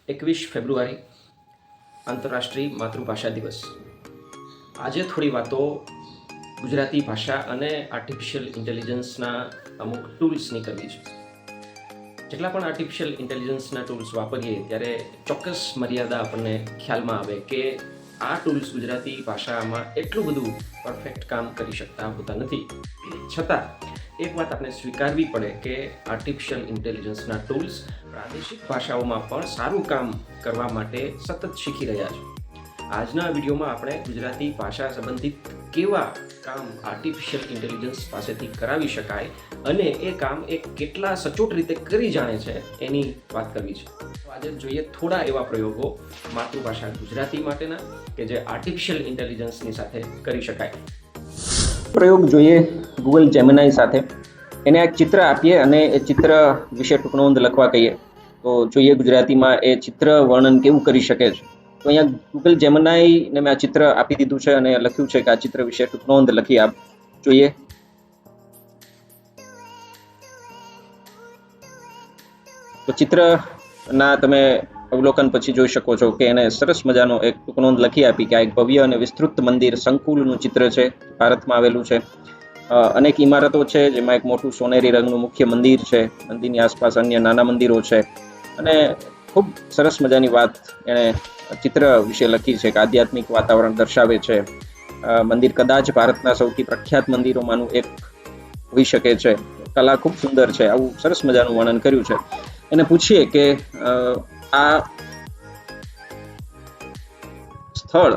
21 ફેબ્રુઆરી આંતરરાષ્ટ્રીય માતૃભાષા દિવસ. આજે થોડી વાતો ગુજરાતી ભાષા અને આર્ટિફિશિયલ ઇન્ટેલિજન્સના અમુક ટૂલ્સની કરવી છે. જેટલા પણ આર્ટિફિશિયલ ઇન્ટેલિજન્સના ટૂલ્સ વાપરીએ ત્યારે ચોક્કસ મર્યાદા આપણને ખ્યાલમાં આવે કે આ ટૂલ્સ ગુજરાતી ભાષામાં એટલું બધું પરફેક્ટ કામ કરી શકતા હોતા નથી. છતાં એક વાત આપણે સ્વીકારવી પડે કે આર્ટિફિશિયલ ઇન્ટેલિજન્સના ટૂલ્સ પ્રાદેશિક ભાષાઓમાં પણ સારું કામ કરવા માટે સતત શીખી રહ્યા છે. આજના વિડીયોમાં આપણે ગુજરાતી ભાષા સંબંધિત કેવા કામ આર્ટિફિશિયલ ઇન્ટેલિજન્સ પાસેથી કરાવી શકાય અને એ કામ એ કેટલા સચોટ રીતે કરી જાણે છે એની વાત કરવી છે. તો આજે જોઈએ થોડા એવા પ્રયોગો માતૃભાષા ગુજરાતી માટેના કે જે આર્ટિફિશિયલ ઇન્ટેલિજન્સની સાથે કરી શકાય. પ્રયોગ જોઈએ ગૂગલ જેમિનાઈ સાથે. એને એક ચિત્ર આપીએ અને એ ચિત્ર વિશે ટૂંકનોંધ લખવા કહીએ તો જોઈએ ગુજરાતીમાં એ ચિત્ર વર્ણન કેવું કરી શકે છે. તો અહીંયા ગૂગલ જેમિનાઈને મેં આ ચિત્ર આપી દીધું છે અને લખ્યું છે કે આ ચિત્ર વિશે ટૂંકનોંધ લખી આપ જોઈએ. તો ચિત્રના તમે અવલોકન પછી જોઈ શકો છો કે એને સરસ મજાનો એક ટૂંકનોંધ લખી આપી કે આ એક ભવ્ય અને વિસ્તૃત મંદિર સંકુલનું ચિત્ર છે, ભારતમાં આવેલું છે. અનેક ઇમારતો છે જેમાં એક મોટું સોનેરી રંગનું મુખ્ય મંદિર છે. મંદિરની આસપાસ અન્ય નાના મંદિરો છે અને ખૂબ સરસ મજાની વાત એણે ચિત્ર વિશે લખી છે કે આધ્યાત્મિક વાતાવરણ દર્શાવે છે. મંદિર કદાચ ભારતના સૌથી પ્રખ્યાત મંદિરોમાંનું એક હોઈ શકે છે. કલા ખૂબ સુંદર છે. આવું સરસ મજાનું વર્ણન કર્યું છે. એને પૂછીએ કે આ સ્થળ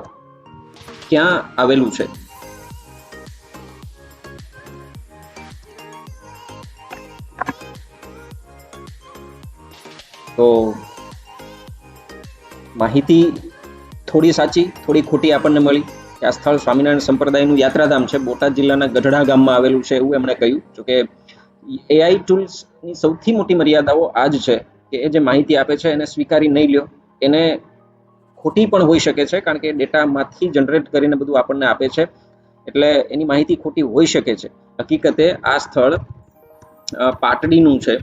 ક્યાં આવેલું છે. તો માહિતી થોડી સાચી થોડી ખોટી આપણને મળી કે આ સ્થળ સ્વામિનારાયણ સંપ્રદાયનું યાત્રાધામ છે, બોટાદ જિલ્લાના ગઢડા ગામમાં આવેલું છે એવું એમણે કહ્યું. જોકે એઆઈ ટૂલ્સની સૌથી મોટી મર્યાદાઓ આ જ છે કે એ જે માહિતી આપે છે એને સ્વીકારી નહીં લ્યો. એને ખોટી પણ હોઈ શકે છે કારણ કે ડેટામાંથી જનરેટ કરીને બધું આપણને આપે છે એટલે એની માહિતી ખોટી હોઈ શકે છે. હકીકતે આ સ્થળ પાટડીનું છે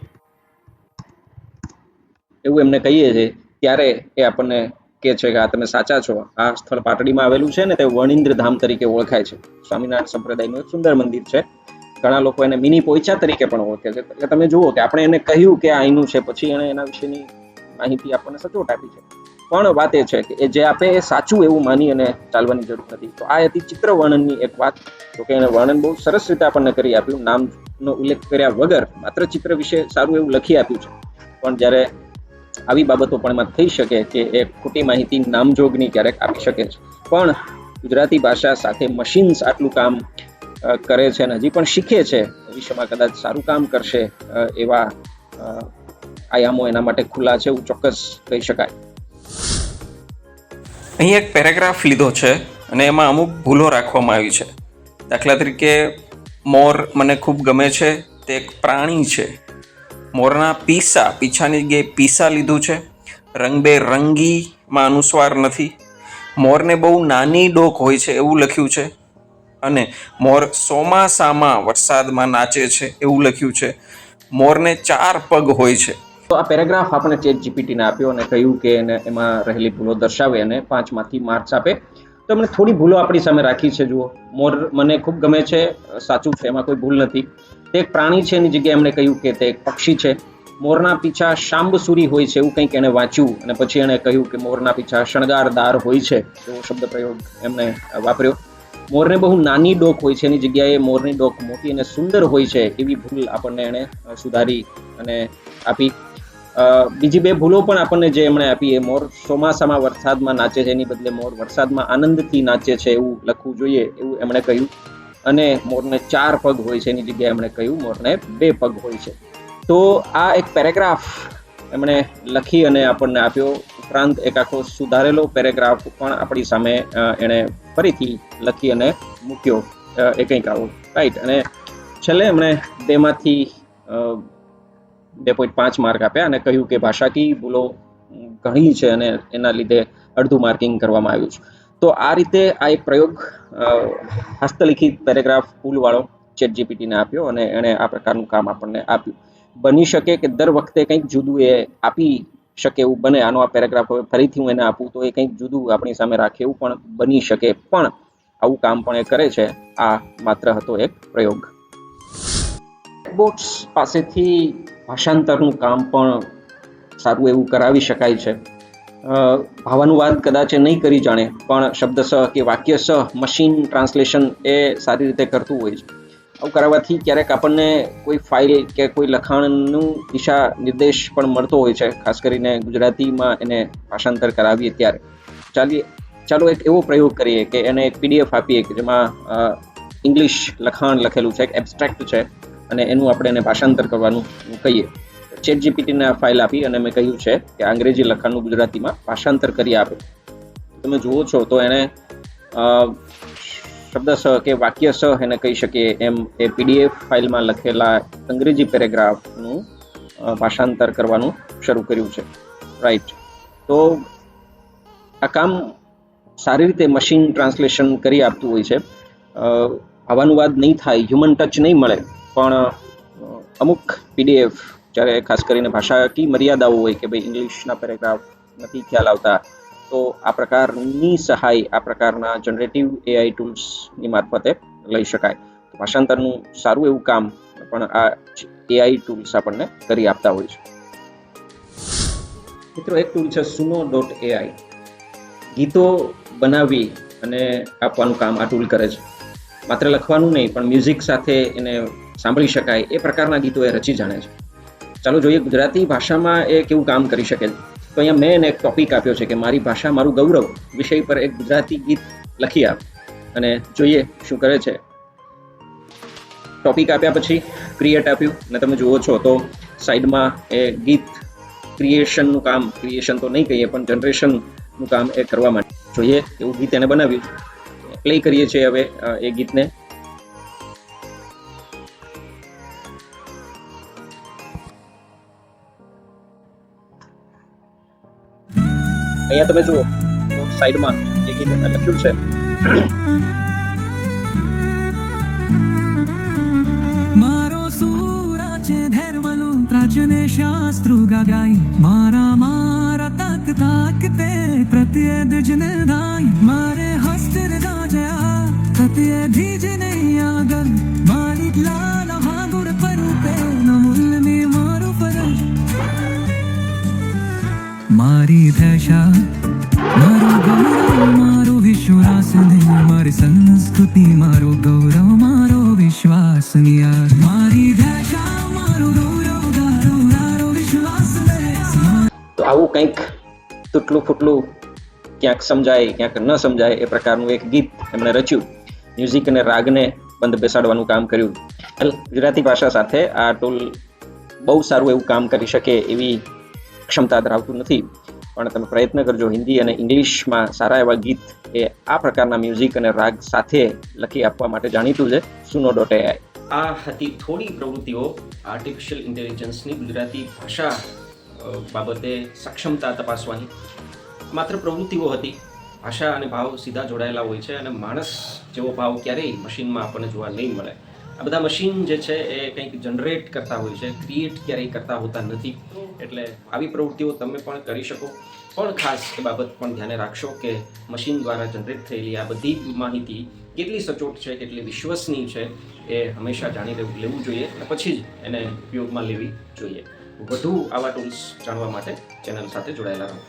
એવું એમને કહીએ છીએ ત્યારે એ આપણને કહે છે કે આ તમે સાચા છો. આ સ્થળ પાટડીમાં આવેલું છે ને તે વણિન્દ્ર ધામ તરીકે ઓળખાય છે. સ્વામિનારાયણ સંપ્રદાયનું એક સુંદર મંદિર છે. ઘણા લોકો એને મિની પોઈચા તરીકે પણ ઓળખે છે. એટલે તમે જુઓ કે આપણે એને કહ્યું કે આ અહીંનું છે, પછી એણે એના વિશેની માહિતી આપણને સચોટ આપી છે. પણ વાત એ છે કે એ જે આપે એ સાચું એવું માની અને ચાલવાની જરૂર નથી. તો આ હતી ચિત્ર વર્ણનની એક વાત. તો કે એને વર્ણન બહુ સરસ રીતે આપણને કરી આપ્યું, નામનો ઉલ્લેખ કર્યા વગર માત્ર ચિત્ર વિશે સારું એવું લખી આપ્યું છે. પણ જ્યારે આવી બાબતો પણ એમાં થઈ શકે કે એ ખોટી માહિતી નામજોગની ક્યારેક આપી શકે છે. પણ ગુજરાતી ભાષા સાથે મશીન્સ આટલું કામ કરે છે અને હજી પણ શીખે છે. ભવિષ્યમાં કદાચ સારું કામ કરશે એવા આયામો એના માટે ખુલ્લા છે એવું ચોક્કસ કહી શકાય. અહીં એક પેરેગ્રાફ લીધો છે અને એમાં અમુક ભૂલો રાખવામાં આવી છે. દાખલા તરીકે મોર મને ખૂબ ગમે છે, તે એક પ્રાણી છે. મોરના પીછાની જગ્યાએ પીસા લીધું છે. રંગબેરંગીમાં અનુસ્વાર નથી. મોરને બહુ નાની ડોક હોય છે એવું લખ્યું છે અને મોર ચોમાસામાં વરસાદમાં નાચે છે એવું લખ્યું છે. મોરને 4 પગ હોય છે. તો આ પેરેગ્રાફ આપણે ચેટ જીપીટીને આપ્યો અને કહ્યું કે એને એમાં રહેલી ભૂલો દર્શાવે અને 5 માંથી માર્ક્સ આપે. તો એમણે થોડી ભૂલો આપણી સામે રાખી છે. જુઓ, મોર મને ખૂબ ગમે છે, સાચું છે, એમાં કોઈ ભૂલ નથી. તે એક પ્રાણી છે એની જગ્યાએ એમણે કહ્યું કે તે એક પક્ષી છે. મોરના પીછા શાંબસુરી હોય છે એવું કંઈક એણે વાંચ્યું અને પછી એણે કહ્યું કે મોરના પીછા શણગારદાર હોય છે એવો શબ્દ પ્રયોગ એમણે વાપર્યો. મોરને બહુ નાની ડોક હોય છે એની જગ્યાએ મોરની ડોક મોટી અને સુંદર હોય છે એવી ભૂલ આપણને એણે સુધારી અને આપી. બીજી 2 ભૂલો પણ આપણને જે એમણે આપી, એ મોર ચોમાસામાં વરસાદમાં નાચે છે એની બદલે મોર વરસાદમાં આનંદથી નાચે છે એવું લખવું જોઈએ એવું એમણે કહ્યું. અને મોરને 4 પગ હોય છે એની જગ્યાએ એમણે કહ્યું મોરને 2 પગ હોય છે. તો આ એક પેરેગ્રાફ એમણે લખી અને આપણને આપ્યો. ઉપરાંત એક આખો સુધારેલો પેરેગ્રાફ પણ આપણી સામે એણે ફરીથી લખી અને મૂક્યો. એ કંઈક આવો રાઈટ. અને છેલ્લે એમણે 2 માંથી 2.5 માર્ક આપ્યા અને કહ્યું કે ભાષાકીય ભૂલો ઘણી છે અને એના લીધે અડધું માર્કિંગ કરવામાં આવ્યું છે. તો આ રીતે આ એક પ્રયોગ હસ્તલિખિત પેરેગ્રાફ ભૂલવાળો ચેટ જીપીટીને આપ્યો અને એણે આ પ્રકારનું કામ આપણને આપ્યું. બની શકે કે દર વખતે કંઈક જુદું એ આપી શકે એવું બને. આનો આ પેરેગ્રાફ હવે ફરીથી હું એને આપું તો એ કંઈક જુદું આપણી સામે રાખે એવું પણ બની શકે, પણ આવું કામ પણ એ કરે છે. આ માત્ર હતો એક પ્રયોગ. બોટ્સ પાસેથી ભાષાંતરનું કામ પણ સારું એવું કરાવી શકાય છે. ભાવાનુવાદ કદાચ નહીં કરી જાણે, પણ શબ્દસઃ કે વાક્યસઃ મશીન ટ્રાન્સલેશન એ સારી રીતે કરતું હોય છે. આવું કરાવવાથી ક્યારેક આપણને કોઈ ફાઇલ કે કોઈ લખાણનું દિશા નિર્દેશ પણ મળતો હોય છે, ખાસ કરીને ગુજરાતીમાં એને ભાષાંતર કરાવીએ ત્યારે. ચાલો એક એવો પ્રયોગ કરીએ કે એને એક PDF આપીએ કે જેમાં ઇંગ્લિશ લખાણ લખેલું છે, એક એબ્સ્ટ્રેક્ટ છે, અને એનું આપણે એને ભાષાંતર કરવાનું કહીએ. ChatGPTને આ ફાઇલ આપી અને મેં કહ્યું છે કે અંગ્રેજી લખાણનું ગુજરાતીમાં ભાષાંતર કરી આપે. તમે જુઓ છો તો એને શબ્દસઃ કે વાક્યસઃ એને કહી શકીએ એમ એ PDF ફાઇલમાં લખેલા અંગ્રેજી પેરેગ્રાફનું ભાષાંતર કરવાનું શરૂ કર્યું છે. રાઈટ. તો આ કામ સારી રીતે મશીન ટ્રાન્સલેશન કરી આપતું હોય છે. ભાવાનુવાદ નહીં થાય, હ્યુમન ટચ નહીં મળે, પણ અમુક PDF, જ્યારે ખાસ કરીને ભાષાકીય મર્યાદાઓ હોય કે ભાઈ ઇંગ્લિશના પેરેગ્રાફ નથી ખ્યાલ આવતા, તો આ પ્રકારની સહાય આ પ્રકારના જનરેટિવ AI ટૂલ્સની મારફતે લઈ શકાય. ભાષાંતરનું સારું એવું કામ પણ આ AI ટૂલ્સ આપણને કરી આપતા હોય છે. મિત્રો, એક ટૂલ છે suno.ai. ગીતો બનાવી અને આપવાનું કામ આ ટૂલ કરે છે. માત્ર લખવાનું નહીં, પણ મ્યુઝિક સાથે એને સાંભળી શકાય એ પ્રકારના ગીતો એ રચી જાણે છે. ચાલો જોઈએ ગુજરાતી ભાષામાં એ કેવું કામ કરી શકે છે. તો અહીંયા મેં એને એક ટોપિક આપ્યો છે કે મારી ભાષા મારું ગૌરવ વિષય પર એક ગુજરાતી ગીત લખી આપ, અને જોઈએ શું કરે છે. ટોપિક આપ્યા પછી ક્રિએટ આપ્યું, અને તમે જુઓ છો તો સાઈડમાં એ ગીત ક્રિએશનનું કામ, ક્રિએશન તો નહીં કહીએ પણ જનરેશનનું કામ એ કરવા માટે. જોઈએ એવું ગીત એને બનાવ્યું. પ્લે કરીએ છીએ હવે એ ગીતને. અહીંયા તમે જુઓ સાઈડમાં એ ગીત લખ્યું છે. મારો સૂરા છે ધર્મનું પ્રાચીન શાસ્ત્રો ગાય, મારા મારા તાક તાકતે પ્રત્યેદ જન ધાય, મારે હસ્તર રાજા પ્રત્યે ધીજ નહીં આગળ, મારી લાલ હાગુડ પરુપે નમુલ મે મારું ફરજ, મારી દશા મારો ગૌરવ મારો વિશ્વાસ મારી સંસ્કૃતિ મારો ગૌરવ મારો વિશ્વાસ મારી દશા મારો ગૌરવ મારો વિશ્વાસ. તો આવું કંઈક તૂટલું ફૂટલું, ક્યાંક સમજાય ક્યાંક ન સમજાય એ પ્રકારનું એક ગીત એમણે રચ્યું. મ્યુઝિક અને રાગને બંધ બેસાડવાનું કામ કર્યું. ગુજરાતી ભાષા સાથે આ ટૂલ બહુ સારું એવું કામ કરી શકે એવી ક્ષમતા ધરાવતું નથી, પણ તમે પ્રયત્ન કરજો. હિન્દી અને ઇંગ્લિશમાં સારા એવા ગીત એ આ પ્રકારના મ્યુઝિક અને રાગ સાથે લખી આપવા માટે જાણીતું છે suno.ai. આ હતી થોડી પ્રવૃત્તિઓ આર્ટિફિશિયલ ઇન્ટેલિજન્સની ગુજરાતી ભાષા બાબતે સક્ષમતા તપાસવાની. માત્ર પ્રવૃત્તિઓ હતી. ભાષા અને ભાવ સીધા જોડાયેલા હોય છે, અને માણસ જેવો ભાવ ક્યારેય મશીનમાં આપણને જોવા નહીં મળે. આ બધા મશીન જે છે એ કંઈક જનરેટ કરતા હોય છે, ક્રિએટ ક્યારેય કરતા હોતા નથી. એટલે આવી પ્રવૃત્તિઓ તમે પણ કરી શકો, પણ ખાસ એ બાબત પણ ધ્યાને રાખશો કે મશીન દ્વારા જનરેટ થયેલી આ બધી માહિતી કેટલી સચોટ છે, કેટલી વિશ્વસનીય છે, એ હંમેશા જાણી લેવું જોઈએ, અને પછી જ એને ઉપયોગમાં લેવી જોઈએ. વધુ આવા ટૂલ્સ જાણવા માટે ચેનલ સાથે જોડાયેલા રહો.